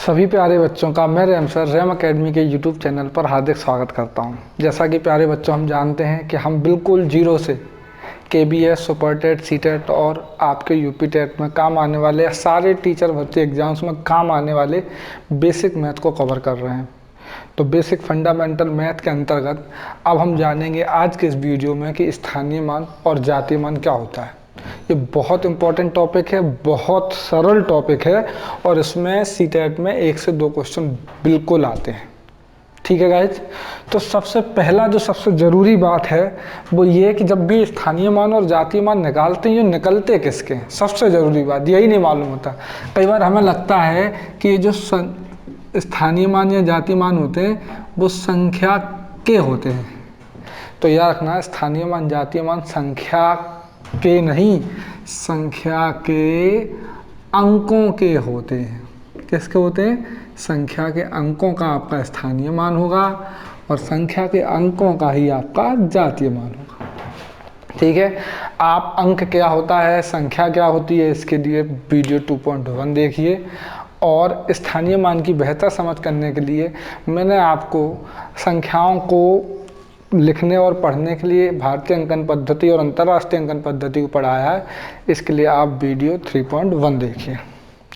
सभी प्यारे बच्चों का मैं रैम सर रैम अकेडमी के यूट्यूब चैनल पर हार्दिक स्वागत करता हूं। जैसा कि प्यारे बच्चों हम जानते हैं कि हम बिल्कुल जीरो से KBS, super TET, CTET और आपके यूपी टेट में काम आने वाले सारे टीचर भर्ती एग्जाम्स में काम आने वाले बेसिक मैथ को कवर कर रहे हैं। तो बेसिक फंडामेंटल मैथ के अंतर्गत अब हम जानेंगे आज के इस वीडियो में कि स्थानीय मान और जातीय मान क्या होता है। ये बहुत इंपॉर्टेंट टॉपिक है, बहुत सरल टॉपिक है और इसमें सीटेट में 1 से 2 क्वेश्चन बिल्कुल आते हैं। ठीक है गाइज, तो सबसे पहला जो सबसे ज़रूरी बात है वो ये कि जब भी स्थानीय मान और जातीय मान निकालते हैं, ये निकलते किसके हैं, सबसे ज़रूरी बात यही नहीं मालूम होता। कई बार हमें लगता है कि ये जो स्थानीय मान या जातीय मान होते हैं वो संख्या के होते हैं। तो याद रखना, स्थानीय मान जातीय मान संख्या के नहीं, संख्या के अंकों के होते हैं। किसके होते हैं? संख्या के अंकों का आपका स्थानीय मान होगा और संख्या के अंकों का ही आपका जातीय मान होगा। ठीक है, आप अंक क्या होता है, संख्या क्या होती है, इसके लिए वीडियो 2.1 देखिए। और स्थानीय मान की बेहतर समझ करने के लिए मैंने आपको संख्याओं को लिखने और पढ़ने के लिए भारतीय अंकन पद्धति और अंतर्राष्ट्रीय अंकन पद्धति को पढ़ाया है। इसके लिए आप वीडियो 3.1 देखिए।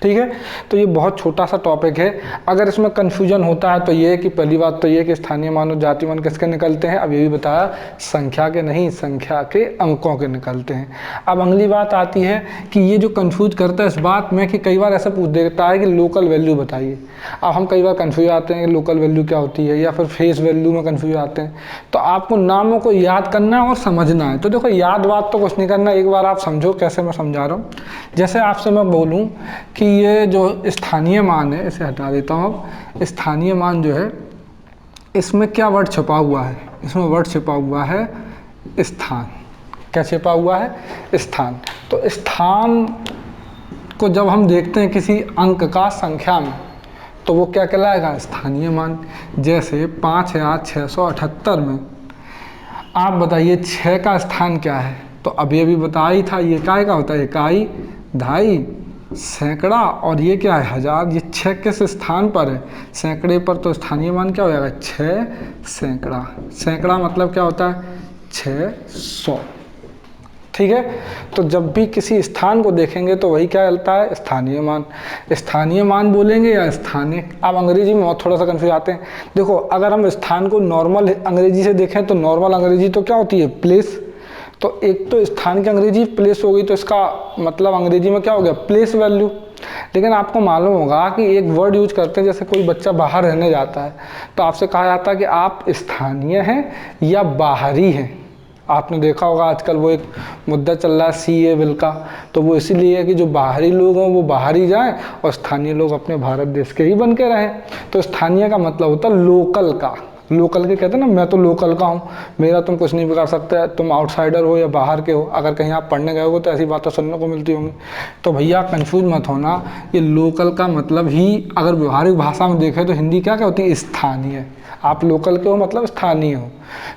ठीक है, तो ये बहुत छोटा सा टॉपिक है। अगर इसमें कन्फ्यूजन होता है तो ये कि पहली बात तो ये कि स्थानीय मान और जातीय मान किसके निकलते हैं, अब ये भी बताया, संख्या के नहीं, संख्या के अंकों के निकलते हैं। अब अगली बात आती है कि ये जो कन्फ्यूज करता है इस बात में कि कई बार ऐसा पूछ देता है कि लोकल वैल्यू बताइए। अब हम कई बार कन्फ्यूज आते हैं कि लोकल वैल्यू क्या होती है, या फिर फेस वैल्यू में कन्फ्यूज आते हैं। तो आपको नामों को याद करना है और समझना है। तो देखो, याद बात तो कुछ नहीं करना, एक बार आप समझो कैसे मैं समझा रहा हूँ। जैसे आपसे मैं बोलूँ कि ये जो स्थानीय मान है, इसे हटा देता हूँ। अब स्थानीय मान जो है, इसमें क्या वर्ड छुपा हुआ है? इसमें वर्ड छुपा हुआ है स्थान। क्या छुपा हुआ है? स्थान। तो स्थान को जब हम देखते हैं किसी अंक का संख्या में, तो वो क्या कहलाएगा? स्थानीय मान। जैसे 5678 में आप बताइए 6 का स्थान क्या है? तो अभी अभी बताया ही था, ये काय का होता है? इकाई, दहाई, सैकड़ा, और ये क्या है? हजार। ये 6 किस स्थान पर है? सैकड़े पर। तो स्थानीय मान क्या हो जाएगा? 6 सैकड़ा। सैकड़ा मतलब क्या होता है? 600। ठीक है, तो जब भी किसी स्थान को देखेंगे तो वही क्या चलता है? स्थानीय मान। स्थानीय मान बोलेंगे या स्थानिक। अब अंग्रेजी में और थोड़ा सा कंफ्यूज आते हैं। देखो, अगर हम स्थान को नॉर्मल अंग्रेजी से देखें तो नॉर्मल अंग्रेजी तो क्या होती है? प्लेस। तो एक तो स्थान की अंग्रेजी प्लेस हो गई, तो इसका मतलब अंग्रेजी में क्या हो गया? Place value. लेकिन आपको मालूम होगा कि एक वर्ड यूज करते हैं, जैसे कोई बच्चा बाहर रहने जाता है तो आपसे कहा जाता है कि आप स्थानीय हैं या बाहरी हैं। आपने देखा होगा आजकल वो एक मुद्दा चल रहा है CA बिल का, तो वो इसीलिए है कि जो बाहरी लोग हों वो बाहर ही जाएं और स्थानीय लोग अपने भारत देश के ही बन के रहें। तो स्थानीय का मतलब होता है लोकल का। लोकल के कहते हैं ना, मैं तो लोकल का हूँ, मेरा तुम कुछ नहीं बिगाड़ सकते, तुम आउटसाइडर हो या बाहर के हो। अगर कहीं आप पढ़ने गए हो तो ऐसी बातें सुनने को मिलती होंगी। तो भैया कंफ्यूज मत होना, ये लोकल का मतलब ही अगर व्यवहारिक भाषा में देखें तो हिंदी क्या होती है? स्थानीय। आप लोकल के हो मतलब स्थानीय हो।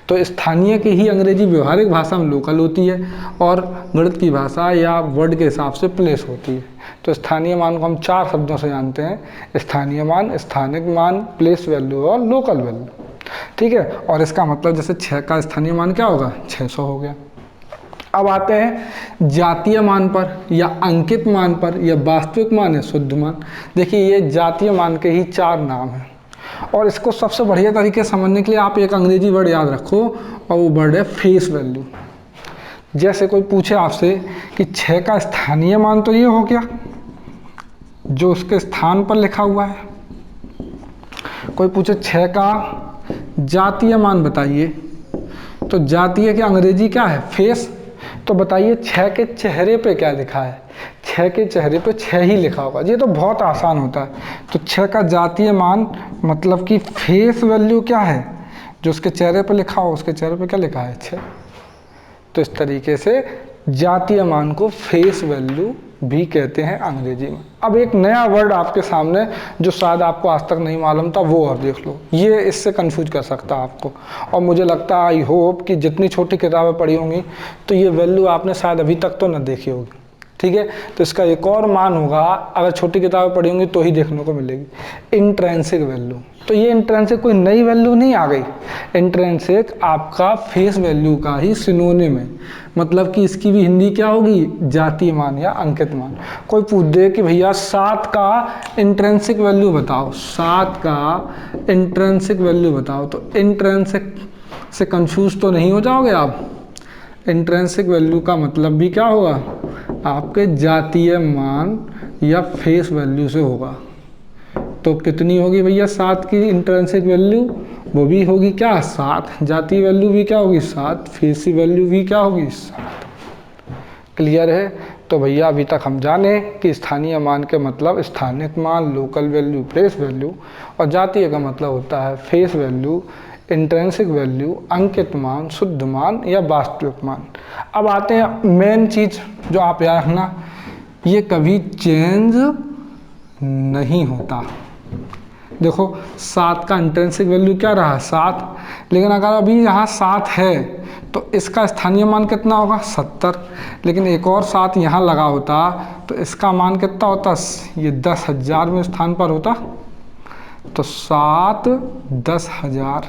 तो स्थानीय की ही अंग्रेजी व्यवहारिक भाषा में लोकल होती है और गणित की भाषा या वर्ड के हिसाब से प्लेस होती है। तो स्थानीय मान को हम 4 शब्दों से जानते हैं: स्थानीय मान, स्थानिक मान, प्लेस वैल्यू और लोकल वैल्यू। ठीक है, और इसका मतलब जैसे 6 का स्थानीय मान क्या होगा? 600 हो गया। अब आते हैं जातीय मान पर या अंकित मान पर या वास्तविक मान है शुद्ध मान। देखिए, ये जातीय मान के ही 4 नाम हैं और इसको सबसे बढ़िया तरीके से समझने के लिए आप एक अंग्रेजी वर्ड याद रखो और वो वर्ड है फेस वैल्यू। जैसे कोई पूछे आपसे कि 6 का स्थानीय मान तो ये हो गया जो उसके स्थान पर लिखा हुआ है। कोई पूछे 6 का जातीय मान बताइए, तो जातीय की अंग्रेजी क्या है? फेस। तो बताइए 6 के चेहरे पे क्या लिखा है? 6 के चेहरे पे 6 ही लिखा होगा। ये तो बहुत आसान होता है। तो 6 का जातीय मान मतलब कि फेस वैल्यू क्या है? जो उसके चेहरे पे लिखा हो, उसके चेहरे पे क्या लिखा है? 6। तो इस तरीके से जातीय मान को फेस वैल्यू भी कहते हैं अंग्रेजी में। अब एक नया वर्ड आपके सामने जो शायद आपको आज तक नहीं मालूम था वो और देख लो, ये इससे कंफ्यूज कर सकता है आपको। और मुझे लगता है, आई होप कि जितनी छोटी किताबें पढ़ी होंगी तो ये वैल्यू आपने शायद अभी तक तो न देखी होगी। ठीक है। तो इसका एक और मान होगा, अगर छोटी किताबें पढ़ी होंगी तो ही देखने को मिलेगी, इंट्रिंसिक वैल्यू। तो ये इंट्रिंसिक कोई नई वैल्यू नहीं आ गई, इंट्रिंसिक आपका फेस वैल्यू का ही सिनोनिम है। मतलब कि इसकी भी हिंदी क्या होगी, जातीय मान या अंकित मान। कोई पूछ दे कि भैया 7 का इंट्रिंसिक वैल्यू बताओ, 7 का इंट्रिंसिक वैल्यू बताओ, तो इंट्रिंसिक से कंफ्यूज तो नहीं हो जाओगे आप। इंट्रिंसिक वैल्यू का मतलब भी क्या होगा, आपके जातीय मान या फेस वैल्यू से होगा। तो कितनी होगी भैया 7 की इंट्रिंसिक वैल्यू, वो भी होगी क्या 7, जातीय वैल्यू भी क्या होगी 7, फेस वैल्यू भी क्या होगी 7। क्लियर है। तो भैया अभी तक हम जाने कि स्थानीय मान के मतलब स्थानिक मान, लोकल वैल्यू, प्लेस वैल्यू, और जातीय का मतलब होता है फेस वैल्यू, इंट्रिंसिक वैल्यू, अंकित मान, शुद्ध मान या वास्तविक मान। अब आते हैं मेन चीज जो आप याद रखना, ये कभी चेंज नहीं होता। देखो 7 का इंट्रिंसिक वैल्यू क्या रहा 7, लेकिन अगर अभी यहाँ 7 है तो इसका स्थानीय मान कितना होगा 70, लेकिन एक और 7 यहाँ लगा होता तो इसका मान कितना होता, ये 10,000 में स्थान पर होता। तो 7 10,000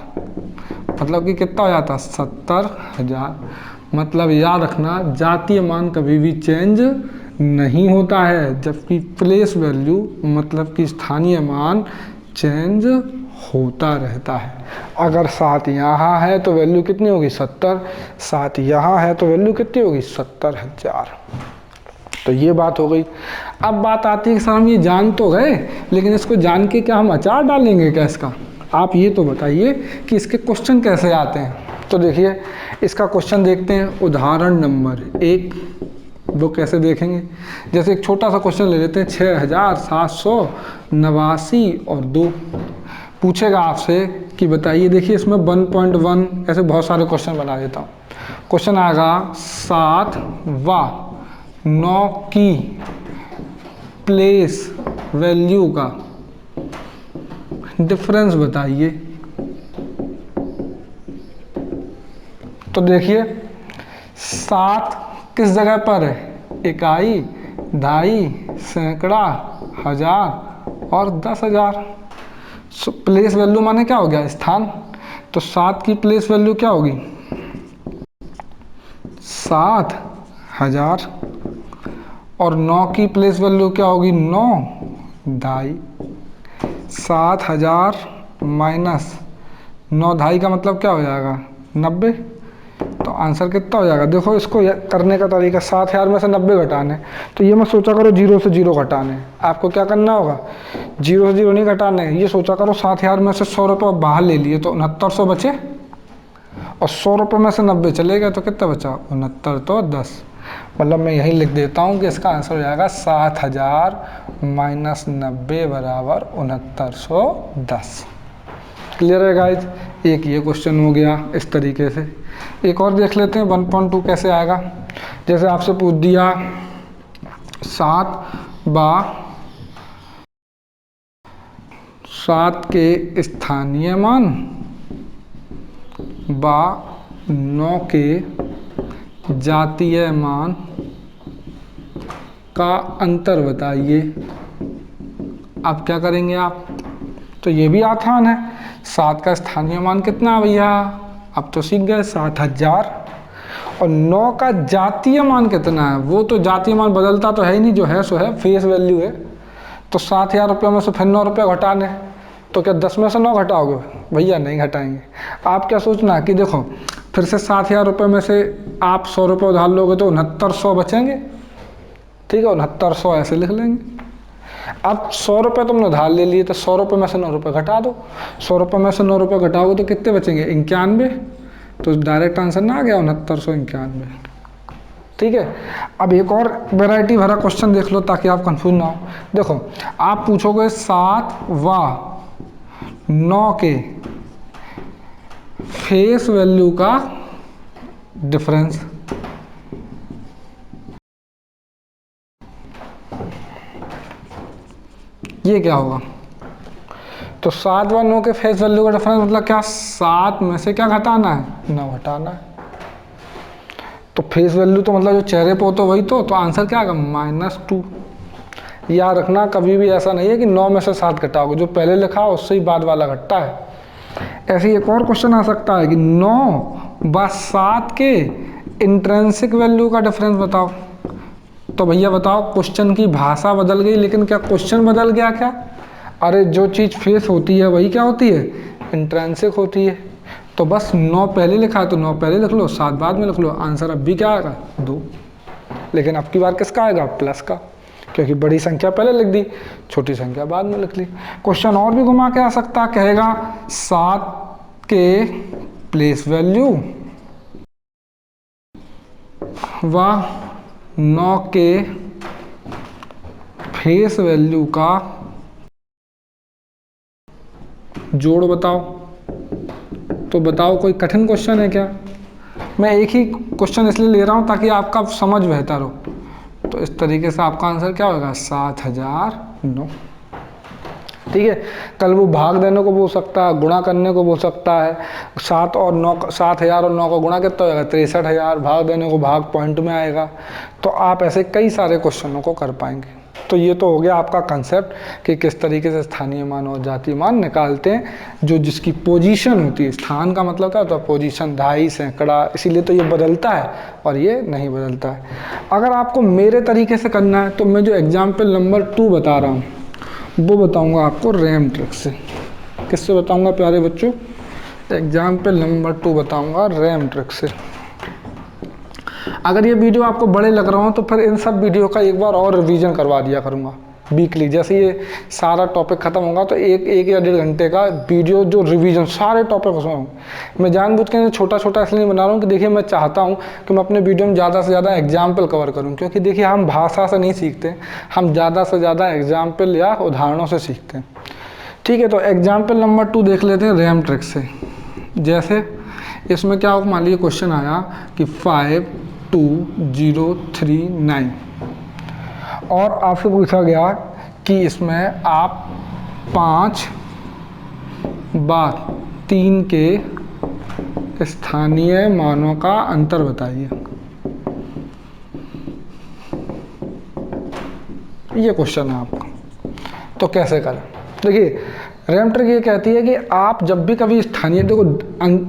मतलब कि कितना हो जाता 70,000। मतलब याद रखना जातीय मान कभी भी चेंज नहीं होता है, जबकि प्लेस वैल्यू मतलब कि स्थानीय मान चेंज होता रहता है। अगर 7 यहाँ है तो वैल्यू कितनी होगी 70, 7 यहाँ है तो वैल्यू कितनी होगी 70,000। तो ये बात हो गई। अब बात आती है कि सर हम ये जान तो गए, लेकिन इसको जान के क्या हम अचार डालेंगे क्या इसका? आप ये तो बताइए कि इसके क्वेश्चन कैसे आते हैं। तो देखिए इसका क्वेश्चन देखते हैं, उदाहरण नंबर 1। वो कैसे देखेंगे, जैसे एक छोटा सा क्वेश्चन ले लेते हैं, 6,789 और 2। पूछेगा आपसे कि बताइए, देखिए इसमें 1.1 ऐसे बहुत सारे क्वेश्चन बना देता हूँ। क्वेश्चन आएगा 7 व 9 की प्लेस वैल्यू का डिफरेंस बताइए। तो देखिए 7 किस जगह पर है, इकाई, दहाई, सैकड़ा, हजार और 10,000। प्लेस वैल्यू माने क्या हो गया स्थान। तो 7 की प्लेस वैल्यू क्या होगी 7,000 और 9 की प्लेस वैल्यू क्या होगी 9 ढाई। 7,000 माइनस 9 ढाई का मतलब क्या हो जाएगा 90। तो आंसर कितना हो जाएगा, देखो इसको करने का तरीका 7,000 में से 90 घटाने, तो ये मत सोचा करो 0 से 0 घटाने। आपको क्या करना होगा 0 से 0 नहीं घटाने, ये सोचा करो 7,000 में से 100 रुपये बाहर ले लिए तो 6900 बचे, और 100 रुपये में से 90 चले गए तो कितना बचा 69 तो 10। मतलब मैं यही लिख देता हूँ कि इसका आंसर हो जाएगा 7,000 माइनस 90 बराबर 6910। क्लियर है गाइज। एक ये क्वेश्चन हो गया इस तरीके से। एक और देख लेते हैं 1.2 कैसे आएगा। जैसे आपसे पूछ दिया 7 के स्थानीय मान व 9 के जातीय मान का अंतर बताइए। अब क्या करेंगे आप, तो ये भी आसान है। 7 का स्थानीय मान कितना है भैया, अब तो सीख गए 7,000, और 9 का जातीय मान कितना है, वो तो जातीय मान बदलता तो है ही नहीं, जो है सो है, फेस वैल्यू है। तो 7,000 रुपये में से फिर 9 रुपये घटाने, तो क्या 10 में से 9 घटाओगे भैया, नहीं घटाएंगे। आप क्या सोचना कि देखो फिर से 7,000 रुपये में से आप 100 रुपये उधार लोगे तो 6900 बचेंगे, ठीक है, 6900 ऐसे लिख लेंगे। अब 100 रुपये तुमने उधार ले लिए तो 100 रुपये में से 9 रुपये घटा दो, 100 रुपये में से 9 रुपये घटाओगे तो कितने बचेंगे 91। तो डायरेक्ट आंसर ना आ गया 6991। ठीक है। अब एक और वैरायटी भरा क्वेश्चन देख लो ताकि आप कंफ्यूज ना हो। देखो आप पूछोगे 7 व 9 के फेस वैल्यू का डिफरेंस। ये क्या होगा, तो 7 व 9 के फेस वैल्यू का डिफरेंस मतलब क्या, 7 में से क्या घटाना है 9 घटाना है। तो फेस वैल्यू तो मतलब जो चेहरे पे हो तो वही तो आंसर क्या आएगा -2। याद रखना कभी भी ऐसा नहीं है कि 9 में से 7 घटाओगे, जो पहले लिखा है उससे ही बाद वाला घटता है। ऐसे ही एक और क्वेश्चन आ सकता है कि 9 व 7 के इंट्रिंसिक वैल्यू का डिफरेंस बताओ। तो भैया बताओ, क्वेश्चन की भाषा बदल गई लेकिन क्या क्वेश्चन बदल गया क्या? अरे जो चीज़ फेस होती है वही क्या होती है, इंट्रिंसिक होती है। तो बस 9 पहले लिखा है तो 9 पहले लिख लो, 7 बाद में लिख लो, आंसर अब भी क्या आएगा 2। लेकिन अब की बार किसका आएगा, प्लस का, क्योंकि बड़ी संख्या पहले लिख दी, छोटी संख्या बाद में लिख ली। क्वेश्चन और भी घुमा के आ सकता, कहेगा 7 के प्लेस वैल्यू व 9 के फेस वैल्यू का जोड़ बताओ। तो बताओ, कोई कठिन क्वेश्चन है क्या? मैं एक ही क्वेश्चन इसलिए ले रहा हूं ताकि आपका समझ बेहतर हो। तो इस तरीके से आपका आंसर क्या होगा, 7009। ठीक है, कल वो भाग देने को बोल सकता है, गुणा करने को बोल सकता है। 7 और 9, 7000 और 9 का गुणा कितना होगा, 63,000। भाग देने को भाग पॉइंट में आएगा। तो आप ऐसे कई सारे क्वेश्चनों को कर पाएंगे। तो ये तो हो गया आपका कंसेप्ट कि किस तरीके से स्थानीय मान और जातीय मान निकालते हैं, जो जिसकी पोजीशन होती है। स्थान का मतलब क्या होता है, पोजीशन, दहाई, सैकड़ा, इसीलिए तो ये बदलता है और ये नहीं बदलता है। अगर आपको मेरे तरीके से करना है तो मैं जो एग्जाम्पल नंबर 2 बता रहा हूँ वो बताऊँगा आपको रैम ट्रिक से। किससे बताऊँगा प्यारे बच्चों, एग्जाम्पल नंबर 2 बताऊँगा रैम ट्रिक से। अगर ये वीडियो आपको बड़े लग रहा हो तो फिर इन सब वीडियो का एक बार और रिवीजन करवा दिया करूँगा वीकली। जैसे ये सारा टॉपिक खत्म होगा तो एक या 1.5 घंटे का वीडियो जो रिवीजन सारे टॉपिक उसमें होंगे। मैं जानबूझ के छोटा छोटा इसलिए बना रहा हूँ कि देखिए मैं चाहता हूँ कि मैं अपने वीडियो में ज़्यादा से ज़्यादा एग्जाम्पल कवर करूँ, क्योंकि देखिए हम भाषा से नहीं सीखते, हम ज़्यादा से ज़्यादा एग्जाम्पल या उदाहरणों से सीखते हैं। ठीक है, तो एग्जाम्पल नंबर 2 देख लेते हैं रैम ट्रिक से। जैसे इसमें क्या हो, मान लीजिए क्वेश्चन आया कि 52039 और आपसे पूछा गया कि इसमें आप 5 बार 3 के स्थानीय मानों का अंतर बताइए। ये क्वेश्चन है आपका, तो कैसे करें? देखिए रैम ट्रिक ये कहती है कि आप जब भी कभी स्थानीय, देखो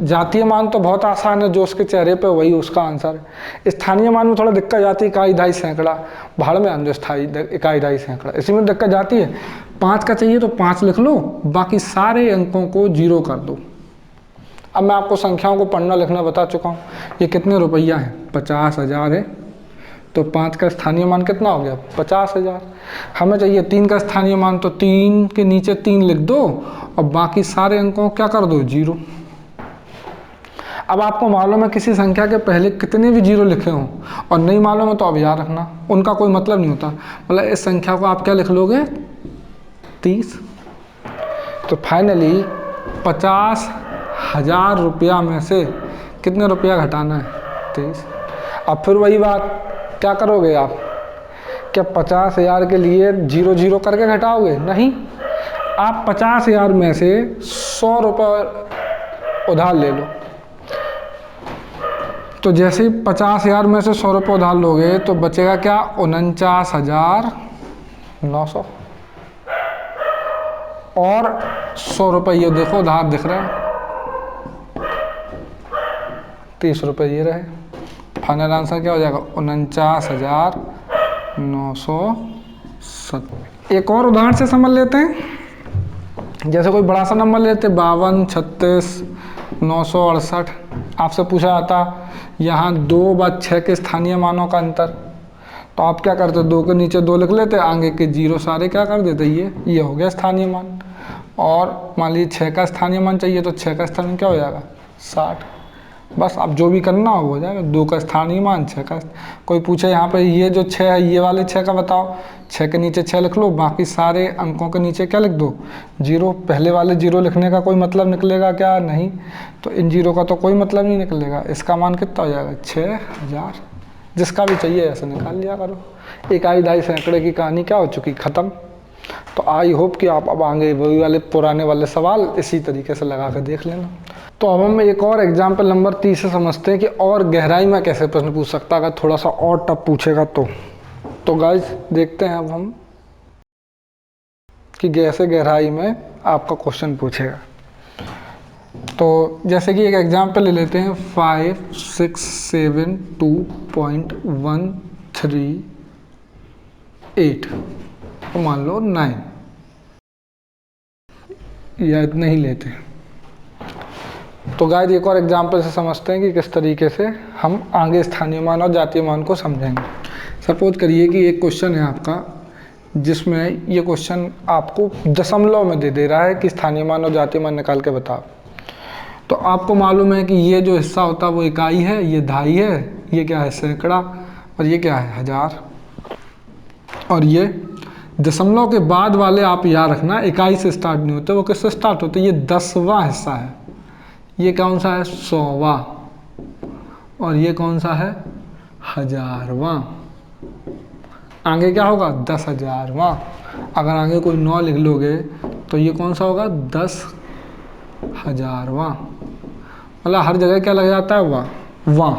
जातीय मान तो बहुत आसान है, जो उसके चेहरे पे वही उसका आंसर है। स्थानीय मान में थोड़ा दिक्कत जाती है, इकाई, दहाई, सैकड़ा, भाड़ में आन जो स्थाई इकाई, दहाई, सैकड़ा, इसी में दिक्कत जाती है। 5 का चाहिए तो 5 लिख लो, बाकी सारे अंकों को 0 कर दो। अब मैं आपको संख्याओं को पढ़ना लिखना बता चुका हूँ। ये कितने रुपया है, 50,000 है, तो 5 का स्थानीय मान कितना हो गया, 50,000। हमें चाहिए 3 का स्थानीय मान, तो 3 के नीचे 3 लिख दो और बाकी सारे अंकों को क्या कर दो, 0। अब आपको मालूम है किसी संख्या के पहले कितने भी 0 लिखे हों और नहीं मालूम है तो अब याद रखना, उनका कोई मतलब नहीं होता। मतलब इस संख्या को आप क्या लिख लोगे, 30। तो फाइनली 50,000 रुपया में से कितने रुपया घटाना है, 30। अब फिर वही बात, क्या करोगे आप, क्या 50,000 के लिए 0 0 करके घटाओगे, नहीं। आप 50,000 में से 100 रुपये उधार ले लो। तो जैसे ही 50,000 में से 100 रुपये उधार लोगे तो बचेगा क्या, 49,900। और 100 रुपये ये देखो उधार दिख रहे हैं, 30 रुपये ये रहे। फाइनल आंसर क्या हो जाएगा, 49,907। एक और उदाहरण से समझ लेते हैं। जैसे कोई बड़ा सा नंबर लेते, 52, 36, 968। आपसे पूछा जाता यहाँ 2 व 6 के स्थानीय मानों का अंतर, तो आप क्या करते, 2 के नीचे 2 लिख लेते, आगे के 0 सारे क्या कर देते, ये हो गया स्थानीय मान। और मान लीजिए 6 का स्थानीय मान चाहिए तो 6 का स्थानीय क्या हो जाएगा, 60। बस आप जो भी करना हो जाएगा। 2 का स्थानीय मान, 6 का। कोई पूछे यहाँ पे ये जो 6 है, ये वाले 6 का बताओ, 6 के नीचे 6 लिख लो, बाकी सारे अंकों के नीचे क्या लिख दो, 0। पहले वाले 0 लिखने का कोई मतलब निकलेगा क्या, नहीं। तो इन 0 का तो कोई मतलब नहीं निकलेगा। इसका मान कितना हो जाएगा, 6,000। जिसका भी चाहिए ऐसे निकाल लिया करो। इकाई, दहाई, सैकड़े की कहानी क्या हो चुकी, ख़त्म। तो आई होप कि आप अब आगे वही वाले पुराने वाले सवाल इसी तरीके से लगा कर देख लेना। तो अब हम एक और एग्जाम्पल नंबर 30 से समझते हैं कि और गहराई में कैसे प्रश्न पूछ सकता है, अगर थोड़ा सा और टफ पूछेगा तो गाइस देखते हैं अब हम कि कैसे गहराई में आपका क्वेश्चन पूछेगा। तो जैसे कि एक एग्जाम्पल ले लेते हैं 5672.138 तो मान लो 9 या इतना ही लेते हैं। तो गाइस एक और एग्जाम्पल से समझते हैं कि किस तरीके से हम आगे स्थानीय मान और जातीय मान को समझेंगे। सपोज करिए कि एक क्वेश्चन है आपका जिसमें ये क्वेश्चन आपको दशमलव में दे रहा है कि स्थानीय मान और जातीय मान निकाल के बताओ। तो आपको मालूम है कि ये जो हिस्सा होता है वो इकाई है, ये दहाई है, ये क्या है सैकड़ा, और ये क्या है हजार। और ये दशमलव के बाद वाले आप याद रखना इकाई से स्टार्ट नहीं होते, वो किससे स्टार्ट होते, ये 10वां हिस्सा है। ये कौन सा है 100वां, और ये कौन सा है 1000वां। आगे क्या होगा 10,000वां। अगर आगे कोई 9 लिख लोगे तो ये कौन सा होगा 10,000वां। मतलब हर जगह क्या लग जाता है वां।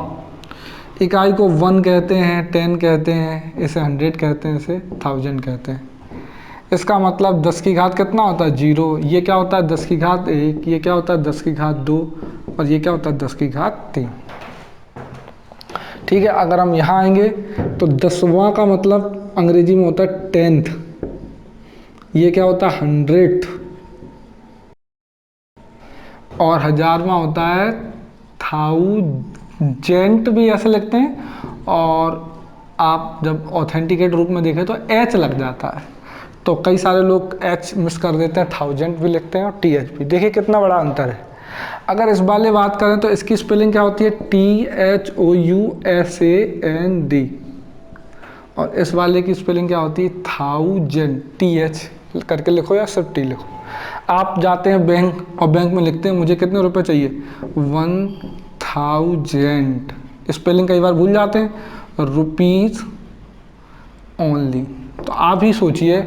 इकाई को 1 कहते हैं, 10 कहते हैं, इसे 100 कहते हैं, इसे 1000 कहते हैं। इसका मतलब 10 की घात कितना होता है 0, ये क्या होता है 10 की घात 1, ये क्या होता है 10 की घात 2, और ये क्या होता है 10 की घात 3। ठीक है, अगर हम यहाँ आएंगे तो 10वां का मतलब अंग्रेजी में होता है 10th, ये क्या होता है 100th, और 1000वां होता है 1000 भी ऐसे लिखते हैं, और आप जब ऑथेंटिकेट रूप में देखें तो एच लग जाता है, तो कई सारे लोग एच मिस कर देते हैं, 1000 भी लिखते हैं और TH भी। देखिए कितना बड़ा अंतर है। अगर इस वाले बात करें तो इसकी स्पेलिंग क्या होती है THOUSAND, और इस वाले की स्पेलिंग क्या होती है 1000, TH करके लिखो या सिर्फ T लिखो। आप जाते हैं बैंक और बैंक में लिखते हैं मुझे कितने रुपए चाहिए 1000, स्पेलिंग कई बार भूल जाते हैं, रुपीज़ ओनली। तो आप ही सोचिए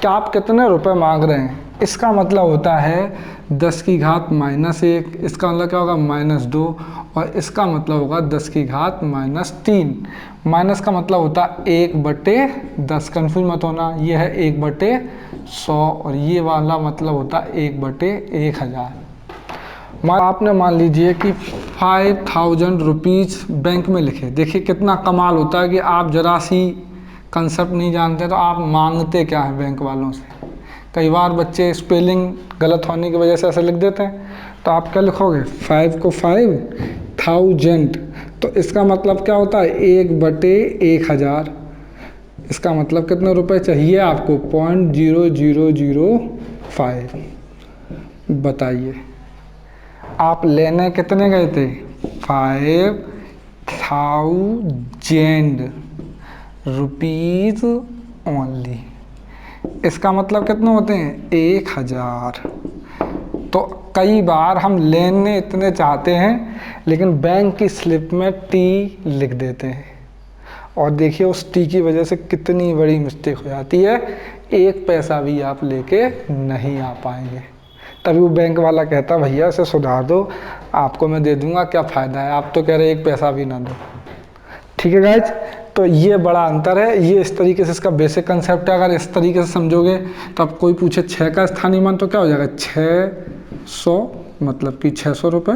कि आप कितने रुपए मांग रहे हैं। इसका मतलब होता है 10 की घात -1, इसका मतलब क्या होगा -2, और इसका मतलब होगा 10 की घात -3। माइनस का मतलब होता है 1/10, कन्फ्यूज मत होना, ये है 1/100, और ये वाला मतलब होता है 1/1000। आपने मान लीजिए कि 5000 रुपीज़ बैंक में लिखे। देखिए कितना कमाल होता है कि आप जरा सी कंसेप्ट नहीं जानते तो आप मांगते क्या है बैंक वालों से। कई बार बच्चे स्पेलिंग गलत होने की वजह से ऐसे लिख देते हैं, तो आप क्या लिखोगे 5 को 5000, तो इसका मतलब क्या होता है 1/1000। इसका मतलब कितने रुपए चाहिए आपको 0.0005। बताइए आप लेने कितने गए थे 5000 रुपीज़ ओनली। इसका मतलब कितने होते हैं 1000। तो कई बार हम लेने इतने चाहते हैं लेकिन बैंक की स्लिप में T लिख देते हैं, और देखिए उस T की वजह से कितनी बड़ी मिस्टेक हो जाती है, 1 पैसा भी आप लेके नहीं आ पाएंगे। तभी वो बैंक वाला कहता भैया इसे सुधार दो, आपको मैं दे दूंगा, क्या फ़ायदा है, आप तो कह रहे 1 पैसा भी ना दो। ठीक है गाइज, तो ये बड़ा अंतर है। ये इस तरीके से इसका बेसिक कंसेप्ट है। अगर इस तरीके से समझोगे तो अब कोई पूछे 6 का स्थानीय मान तो क्या हो जाएगा 600, मतलब कि 600 रुपये।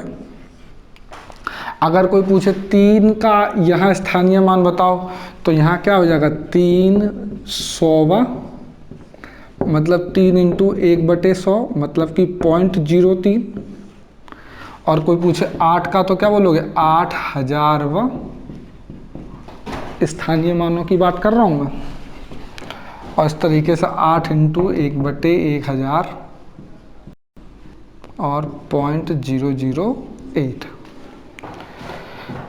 अगर कोई पूछे 3 का यहाँ स्थानीय मान बताओ तो यहाँ क्या हो जाएगा 300वां, मतलब 3 × 1/100, मतलब कि 0.03। और कोई पूछे 8 का तो क्या बोलोगे 8000वां। स्थानीय मानों की बात कर रहा हूँ मैं। और इस तरीके से 8 × 1/1000 और 0.008।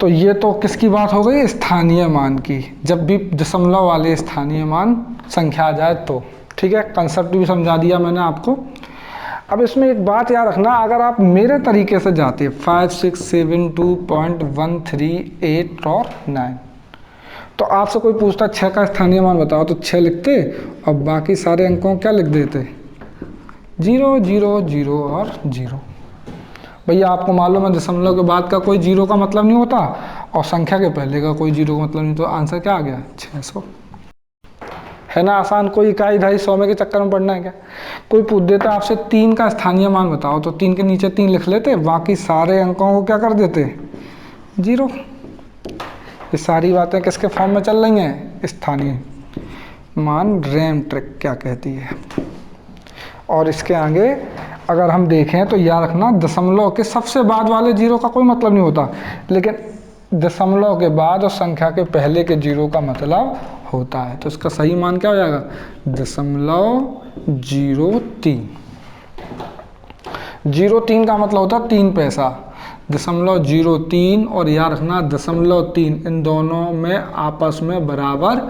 तो ये तो किसकी बात हो गई स्थानीय मान की, जब भी दशमलव वाले स्थानीय मान संख्या आ जाए तो। ठीक है, कंसेप्ट भी समझा दिया मैंने आपको। अब इसमें एक बात याद रखना, अगर आप मेरे तरीके से जाते 5672.138 और 9, तो आपसे कोई पूछता 6 का स्थानीय मान बताओ तो 6 लिखते और बाकी सारे अंकों क्या लिख देते 0 0 0 और 0। भैया आपको मालूम है दशमलव के बाद का कोई जीरो का मतलब नहीं होता और संख्या के पहले का कोई जीरो का मतलब नहीं, तो आंसर क्या आ गया 600। है ना आसान, कोई इकाई ढाई सौ में के चक्कर में पड़ना है क्या। कोई पूछ देता आपसे 3 का स्थानीय मान बताओ, तो 3 के नीचे 3 लिख लेते, बाकी सारे अंकों को क्या कर देते जीरो। ये सारी बातें किसके फॉर्म में चल रही हैं, स्थानीय मान रैम ट्रिक क्या कहती है। और इसके आगे अगर हम देखें तो याद रखना दशमलव के सबसे बाद वाले जीरो का कोई मतलब नहीं होता, लेकिन दशमलव के बाद और संख्या के पहले के जीरो का मतलब होता है। तो इसका सही मान क्या हो जाएगा 0.03। 0.3 का मतलब होता है 3 पैसा, 0.03 और याद रखना 0.3 इन दोनों में आपस में बराबर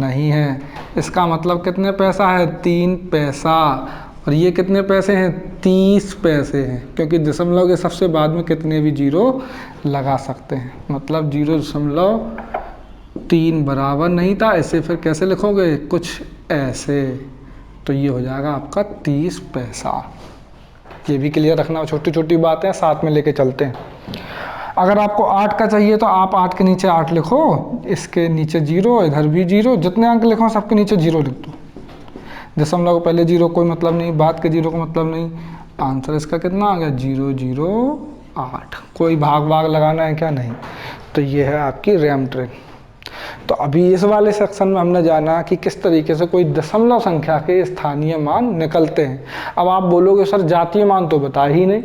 नहीं है। इसका मतलब कितने पैसा है 3 पैसा, और ये कितने पैसे हैं 30 पैसे हैं, क्योंकि दशमलव के सबसे बाद में कितने भी जीरो लगा सकते हैं। मतलब 0.3 बराबर नहीं था, ऐसे फिर कैसे लिखोगे कुछ ऐसे, तो ये हो जाएगा आपका 30 पैसा। ये भी क्लियर रखना, छोटी छोटी बातें साथ में लेके चलते हैं। अगर आपको 8 का चाहिए तो आप 8 के नीचे 8 लिखो, इसके नीचे जीरो, इधर भी जीरो, जितने अंक लिखो सबके नीचे जीरो लिख दो। दशमलव को पहले जीरो कोई मतलब नहीं, बाद के जीरो का मतलब नहीं। आंसर इसका कितना आ गया 0.08। कोई भाग भाग लगाना है क्या, नहीं। तो ये है आपकी रैम ट्रिक। तो अभी इस वाले सेक्शन में हमने जाना कि किस तरीके से कोई दशमलव संख्या के स्थानीय मान निकलते हैं। अब आप बोलोगे सर जातीय मान तो बता ही नहीं,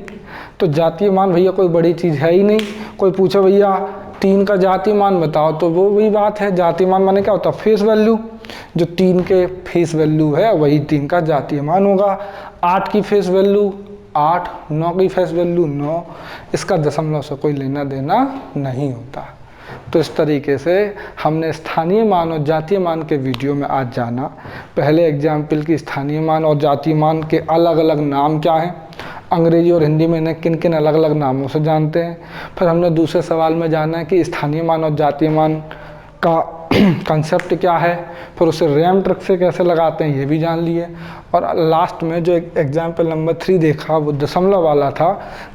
तो जातीय मान भैया कोई बड़ी चीज़ है ही नहीं। कोई पूछे भैया 3 का जातीय मान बताओ, तो वो वही बात है, जातीय मान माने क्या होता है फेस वैल्यू। जो 3 के फेस वैल्यू है वही 3 का जातीय मान होगा। 8 की फेस वैल्यू 8, 9 की फेस वैल्यू 9, इसका दशमलव से कोई लेना देना नहीं होता। तो इस तरीके से हमने स्थानीय मान और जातीय मान के वीडियो में आज जाना। पहले एग्जाम्पल की स्थानीय मान और जातीय मान के अलग अलग नाम क्या हैं, अंग्रेजी और हिंदी में इन्हें किन किन अलग अलग नामों से जानते हैं। फिर हमने दूसरे सवाल में जाना है कि स्थानीय मान और जातीय मान का कंसेप्ट क्या है, फिर उसे रैम ट्रिक से कैसे लगाते हैं ये भी जान लिए। और लास्ट में जो एग्जाम्पल नंबर 3 देखा वो दशमलव वाला था,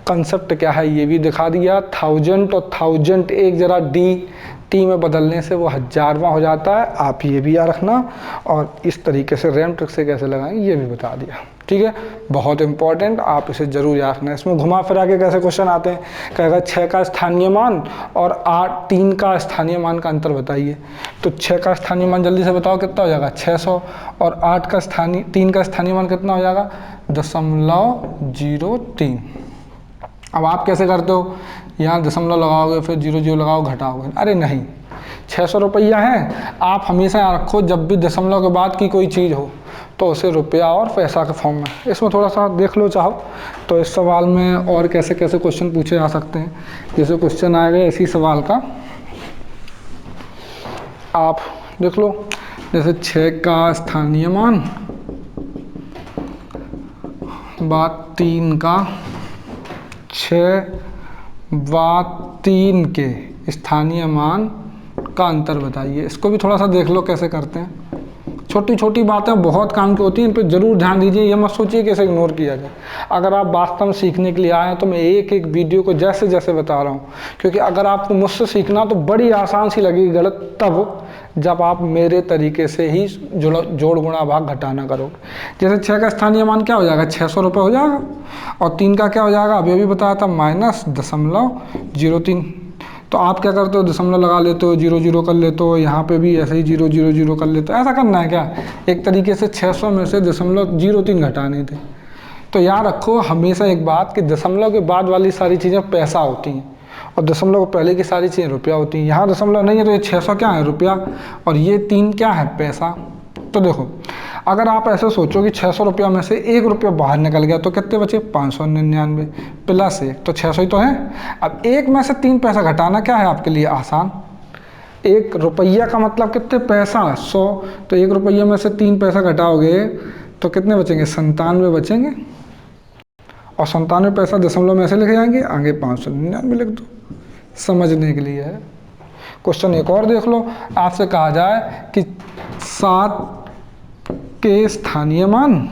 कंसेप्ट क्या है ये भी दिखा दिया। 1000 और 1000 एक जरा टी में बदलने से वो 1000वां हो जाता है, आप ये भी याद रखना। और इस तरीके से रैम ट्रिक से कैसे लगाएंगे ये भी बता दिया, ठीक है। बहुत इंपॉर्टेंट, आप इसे जरूर याद रखना। इसमें घुमा फिरा के कैसे क्वेश्चन आते हैं, कहेगा 6 का स्थानीय मान और 3 का स्थानीय मान का अंतर बताइए। तो 6 का स्थानीय मान जल्दी से बताओ कितना हो जाएगा 600, और 3 का स्थानीय मान कितना हो जाएगा 0.03। अब आप कैसे करते हो, यहाँ दशमलव लगाओगे फिर 0 लगाओ घटाओगे, अरे नहीं, 600 रुपया है। आप हमेशा यहाँ रखो जब भी दशमलव के बाद की कोई चीज़ हो तो उसे रुपया और पैसा के फॉर्म में। इसमें थोड़ा सा देख लो चाहो तो इस सवाल में और कैसे कैसे क्वेश्चन पूछे जा सकते हैं। जैसे क्वेश्चन आएगा इसी सवाल का, आप देख लो, जैसे 6 का स्थानीय मान बात 3 का, 6 बात 3 के स्थानीय मान का अंतर बताइए। इसको भी थोड़ा सा देख लो कैसे करते हैं। छोटी छोटी बातें बहुत काम की होती हैं, इन पर जरूर ध्यान दीजिए। ये मत सोचिए कि इसे इग्नोर किया जाए। अगर आप वास्तव में सीखने के लिए आए हैं तो मैं एक एक वीडियो को जैसे जैसे बता रहा हूँ, क्योंकि अगर आपको मुझसे सीखना तो बड़ी आसान सी लगेगी गलत तब जब आप मेरे तरीके से ही जोड़ गुणा भाग घटाना करोगे। जैसे 6 का स्थानीय मान क्या हो जाएगा 600 रुपये हो जाएगा, और 3 का क्या हो जाएगा अभी अभी बताया था -0.03। तो आप क्या करते हो दशमलव लगा लेते हो, 0 कर लेते हो, यहाँ पे भी ऐसे ही 0 कर लेते हो। ऐसा करना है क्या, एक तरीके से 600 में से 0.03 घटाने थे। तो याद रखो हमेशा एक बात कि दशमलव के बाद वाली सारी चीज़ें पैसा होती हैं और दशमलव के पहले की सारी चीज़ें रुपया होती हैं। यहाँ दशमलव नहीं है तो ये 600 क्या है रुपया, और ये 3 क्या है पैसा। तो देखो अगर आप ऐसे सोचो कि 600 रुपया में से 1 रुपया बाहर निकल गया तो कितने बचे 599 प्लस 1 तो 600 ही तो है। अब 1 में से 3 पैसा घटाना क्या है आपके लिए आसान। 1 रुपया का मतलब कितने पैसा 100, तो 1 रुपया में से 3 पैसा घटाओगे तो कितने बचेंगे 97 बचेंगे, और 97 पैसा दशमलव में ऐसे लिखे जाएंगे, आगे 599 लिख दो, समझने के लिए है। क्वेश्चन एक और देख लो, आपसे कहा जाए कि 7 के स्थानीय मान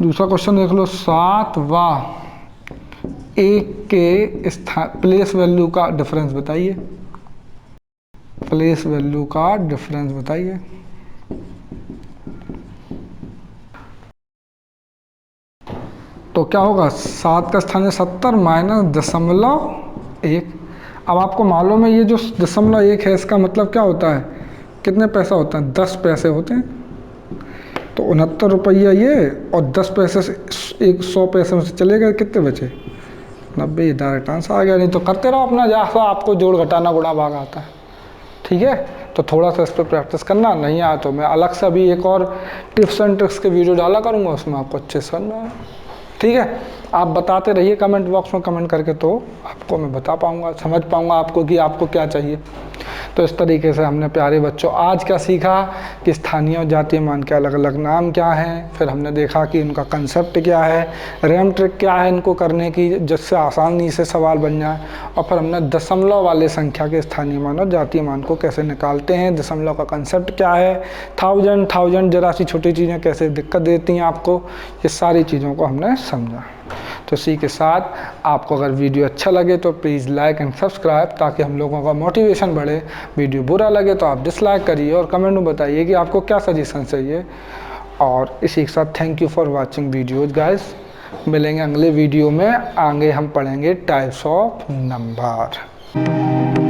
दूसरा क्वेश्चन देख लो, 7 व 1 के स्थान प्लेस वैल्यू का डिफरेंस बताइए। प्लेस वैल्यू का डिफरेंस बताइए। तो क्या होगा, 7 का स्थान है 70 माइनस 0.1। अब आपको मालूम है ये जो 0.1 है इसका मतलब क्या होता है, कितने पैसा होता है, 10 पैसे होते हैं। तो 69 रुपया ये, और 10 पैसे से 100 पैसे में से चले गए, कितने बचे, 90। ये डायरेक्ट आंसर आ गया। नहीं तो करते रहो अपना जैसा आपको जोड़ घटाना गुणा भाग आता है, ठीक है। तो थोड़ा सा इस पर प्रैक्टिस करना, नहीं आया तो मैं अलग से अभी एक और टिप्स एंड ट्रिक्स के वीडियो डाला करूँगा, उसमें आपको अच्छे से समझ में, ठीक है। आप बताते रहिए कमेंट बॉक्स में कमेंट करके, तो आपको मैं बता पाऊँगा, समझ पाऊँगा आपको कि आपको क्या चाहिए। तो इस तरीके से हमने प्यारे बच्चों आज क्या सीखा कि स्थानीय और जातीय मान के अलग अलग नाम क्या हैं, फिर हमने देखा कि उनका कंसेप्ट क्या है, रैम ट्रिक क्या है इनको करने की जिससे आसानी से सवाल बन जाए, और फिर हमने दशमलव वाले संख्या के स्थानीय मान और जातीय मान को कैसे निकालते हैं, दशमलव का कंसेप्ट क्या है, थाउजेंड जरा सी छोटी चीज़ें कैसे दिक्कत देती हैं आपको, ये सारी चीज़ों को हमने समझा। तो इसी के साथ आपको अगर वीडियो अच्छा लगे तो प्लीज़ लाइक एंड सब्सक्राइब, ताकि हम लोगों का मोटिवेशन बढ़े। वीडियो बुरा लगे तो आप डिसलाइक करिए और कमेंट में बताइए कि आपको क्या सजेशन चाहिए। और इसी के साथ thank you for watching videos guys. मिलेंगे अगले वीडियो में, आगे हम पढ़ेंगे टाइप्स ऑफ नंबर।